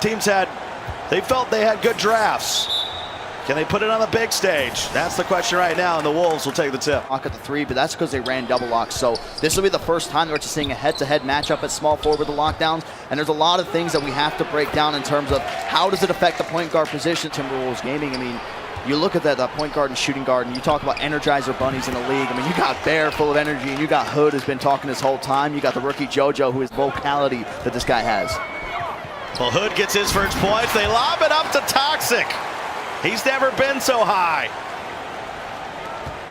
teams they felt they had good drafts. Can they put it on the big stage? That's the question right now, and the Wolves will take the tip. Lock at the 3, but that's because they ran double locks. So this will be the first time that we're just seeing a head-to-head matchup at small forward with the lockdowns. And there's a lot of things that we have to break down in terms of how does it affect the point guard position. Timberwolves gaming, I mean, you look at that point guard and shooting guard, and you talk about Energizer bunnies in the league. I mean, you got Bear full of energy, and you got Hood who's been talking this whole time. You got the rookie JoJo, who is vocality that this guy has. Well, Hood gets his first points. They lob it up to Toxic. He's never been so high.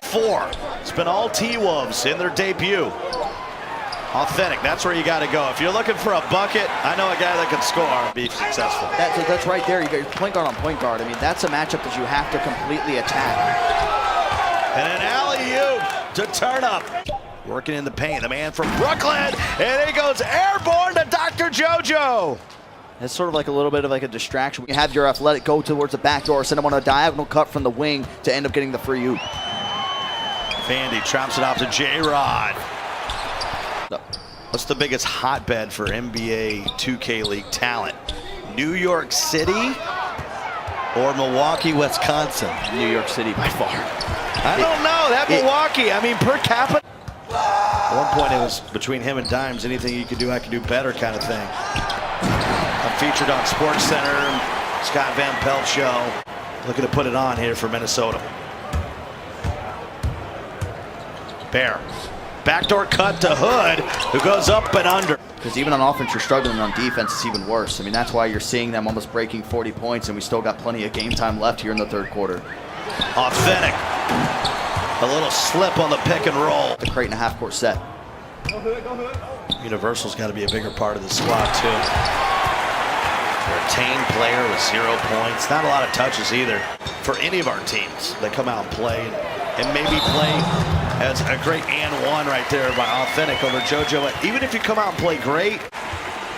4. It's been all T-Wolves in their debut. Authentic, that's where you got to go. If you're looking for a bucket, I know a guy that can score and be successful. That's right there. You got your point guard on point guard. I mean, that's a matchup that you have to completely attack. And an alley-oop to turn up. Working in the paint, the man from Brooklyn, and he goes airborne to Dr. JoJo. It's sort of like a little bit of like a distraction. You have your athletic go towards the back door, send him on a diagonal cut from the wing to end up getting the free oop. Vandy traps it off to J-Rod. What's the biggest hotbed for NBA 2K League talent? New York City or Milwaukee, Wisconsin? New York City by far. I don't know, that Milwaukee, I mean, per capita. At one point it was between him and Dimes, anything you could do, I could do better kind of thing. I'm featured on SportsCenter, Scott Van Pelt Show. Looking to put it on here for Minnesota. Bear. Backdoor cut to Hood, who goes up and under. Because even on offense, you're struggling. On defense, it's even worse. I mean, that's why you're seeing them almost breaking 40 points, and we still got plenty of game time left here in the third quarter. Authentic. A little slip on the pick and roll. The crate and a half-court set. Go Hood. Universal's got to be a bigger part of the squad, too. Retained player with 0 points. Not a lot of touches either for any of our teams that come out and play and maybe play as a great and one right there by Authentic over JoJo. Even if you come out and play great,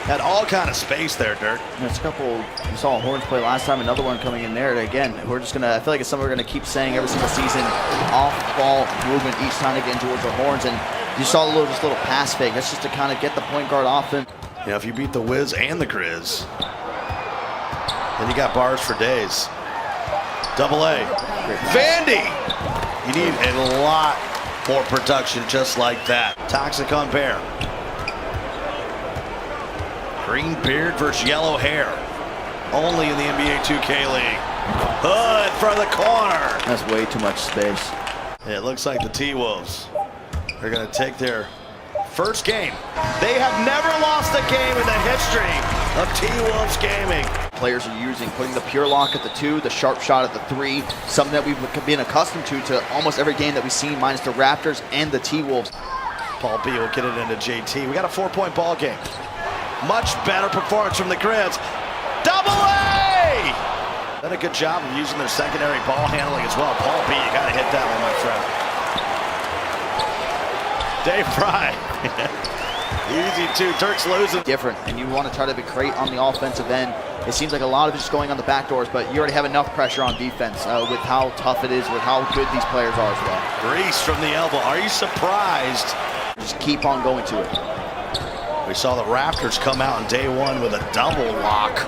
had all kind of space there, Dirk. There's a couple, we saw Horns play last time, another one coming in there. Again, we're just going to, I feel like it's something we're going to keep saying every single season, off-ball movement each time they get into the Horns. And you saw just a little pass fake. That's just to kind of get the point guard off him. Yeah, if you beat the Wiz and the Grizz, then you got bars for days. Double A. Vandy! You need a lot more production just like that. Toxic on Bear. Green beard versus yellow hair. Only in the NBA 2K League. Hood for the corner. That's way too much space. It looks like the T-Wolves are going to take their first game. They have never lost a game in the history of T-Wolves gaming. Players are using, putting the pure lock at the 2, the sharp shot at the 3, something that we've been accustomed to almost every game that we've seen, minus the Raptors and the T-Wolves. Paul B will get it into JT. We got a 4-point ball game. Much better performance from the Grizz. Double A! Done a good job of using their secondary ball handling as well. Paul B, you got to hit that one, my friend. Dave Fry. Easy 2, Turk's losing. Different, and you want to try to be great on the offensive end. It seems like a lot of it's just going on the back doors, but you already have enough pressure on defense with how tough it is, with how good these players are as well. Reese from the elbow. Are you surprised? Just keep on going to it. We saw the Raptors come out on day 1 with a double lock.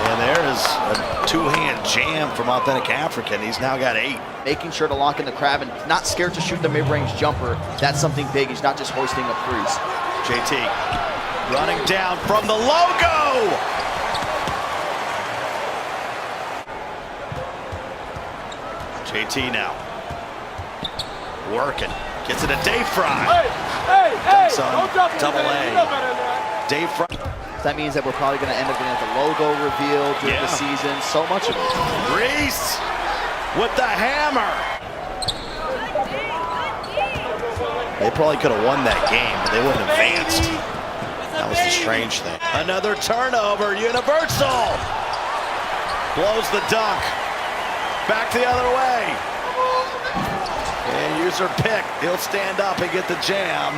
And there is a 2-hand jam from Authentic African. He's now got 8. Making sure to lock in the crab and not scared to shoot the mid-range jumper. That's something big. He's not just hoisting up threes. JT running down from the logo. JT now working. Gets it to Dave Fry. Hey, double A. Dave Fry. That means that we're probably going to end up getting the logo reveal during the season. So much of it. Reese with the hammer. They probably could have won that game, but they wouldn't have advanced. That was the strange thing. Another turnover. Universal blows the dunk. Back the other way. And user pick. He'll stand up and get the jam.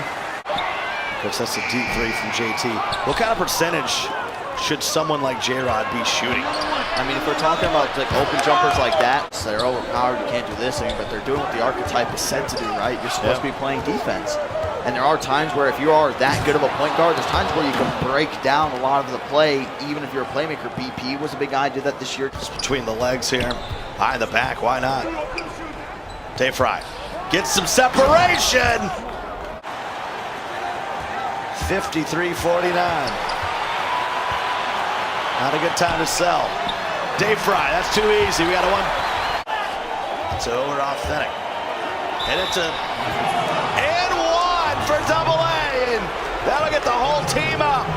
Because that's a deep 3 from JT. What kind of percentage should someone like J-Rod be shooting? I mean, if we're talking about like open jumpers like that, so they're overpowered, you can't do this, but they're doing what the archetype is said to do, right? You're supposed to be playing defense. And there are times where if you are that good of a point guard, there's times where you can break down a lot of the play, even if you're a playmaker. BP was a big guy, did that this year. Just between the legs here, high in the back, why not? Dave Fry gets some separation. 53-49. Not a good time to sell. Dave Fry, that's too easy. We got a one. It's over authentic. And it's a and one for double A. And that'll get the whole team up.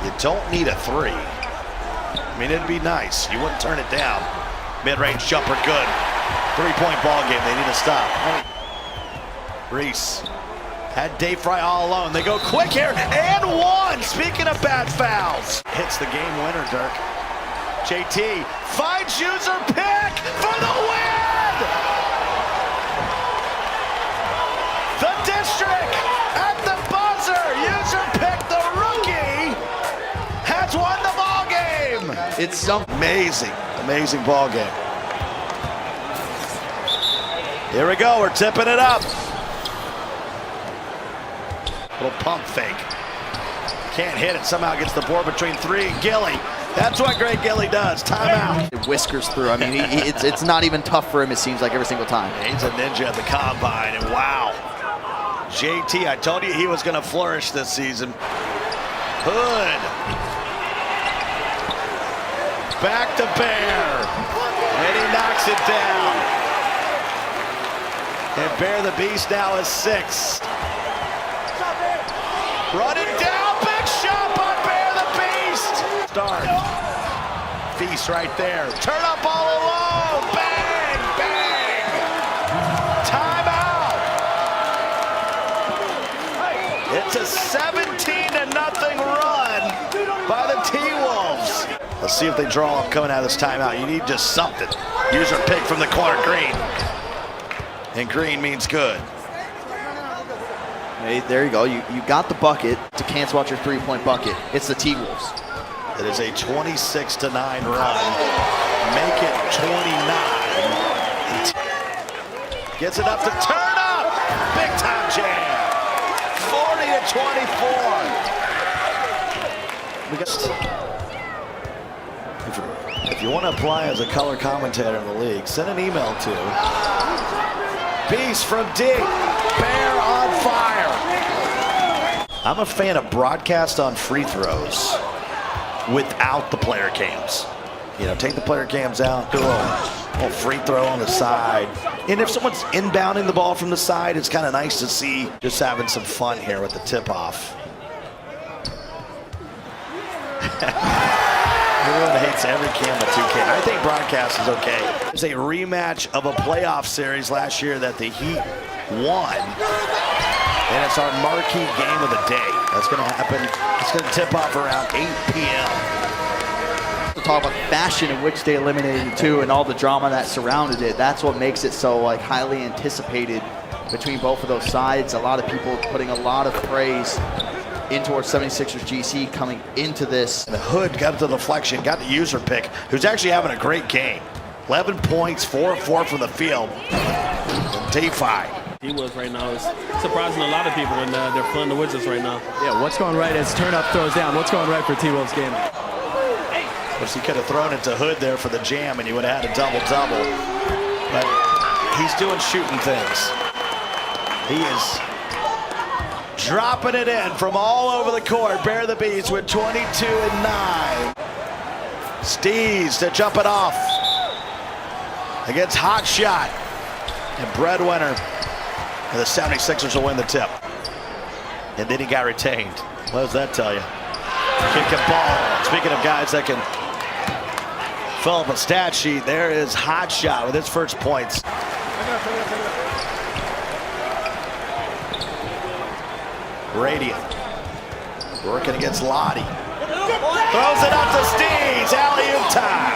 You don't need a three. I mean, it'd be nice. You wouldn't turn it down. Mid-range jumper, good. 3-point ball game. They need to stop. Reese had Dave Fry all alone. They go quick here, and one. Speaking of bad fouls. Hits the game winner, Dirk. JT finds user pick for the win! The district at the buzzer. User pick, the rookie, has won the ball game. It's something. Amazing, amazing ball game. Here we go, we're tipping it up. Little pump fake. Can't hit it, somehow gets the board between three and Gilly. That's what Greg Gilly does, timeout. It whiskers through. I mean, it's not even tough for him, it seems like, every single time. He's a ninja at the combine, and wow. JT, I told you he was gonna flourish this season. Hood. Back to Payeer. And he knocks it down. And Payeer the Beast now is 6. Running down, big shot by Payeer the Beast. Start. Feast right there. Turn up all alone. Bang, bang. Timeout. It's a 17-0 run by the T-Wolves. Let's see if they draw up coming out of this timeout. You need just something. User pick from the corner, Green. And green means good. Hey, there you go. You got the bucket to cancel out your 3-point bucket. It's the T-Wolves. It is a 26-9 run. Make it 29. Gets it up to turn up. Big time jam. 40-24. We got. If you want to apply as a color commentator in the league, send an email to Beast from D. Payeer on fire. I'm a fan of broadcast on free throws without the player cams. You know, take the player cams out, do a little free throw on the side. And if someone's inbounding the ball from the side, it's kind of nice to see just having some fun here with the tip-off. Everyone hates every cam at 2K. I think broadcast is okay. It's a rematch of a playoff series last year that the Heat won. And it's our marquee game of the day. That's going to happen. It's going to tip off around 8 p.m. To talk about the fashion in which they eliminated it too, and all the drama that surrounded it. That's what makes it so like highly anticipated between both of those sides. A lot of people putting a lot of praise into our 76ers GC coming into this. The Hood got the deflection, got the user pick, who's actually having a great game. 11 points, 4-4 from the field. T5. He was right now. It's surprising a lot of people when they're playing the Wizards right now. Yeah, what's going right as turn up throws down? What's going right for T-Wolves game? Of course, he could have thrown it to Hood there for the jam, and he would have had a double-double. But he's doing shooting things. He is dropping it in from all over the court. Payeer the Beast with 22-9. Steez to jump it off against Hot Shot. And breadwinner. And the 76ers will win the tip. And then he got retained. What does that tell you? Kick and ball. Speaking of guys that can fill up a stat sheet, there is Hot Shot with his first points. Radiant working against Lottie. Throws it up to Steez. Alley-oop time.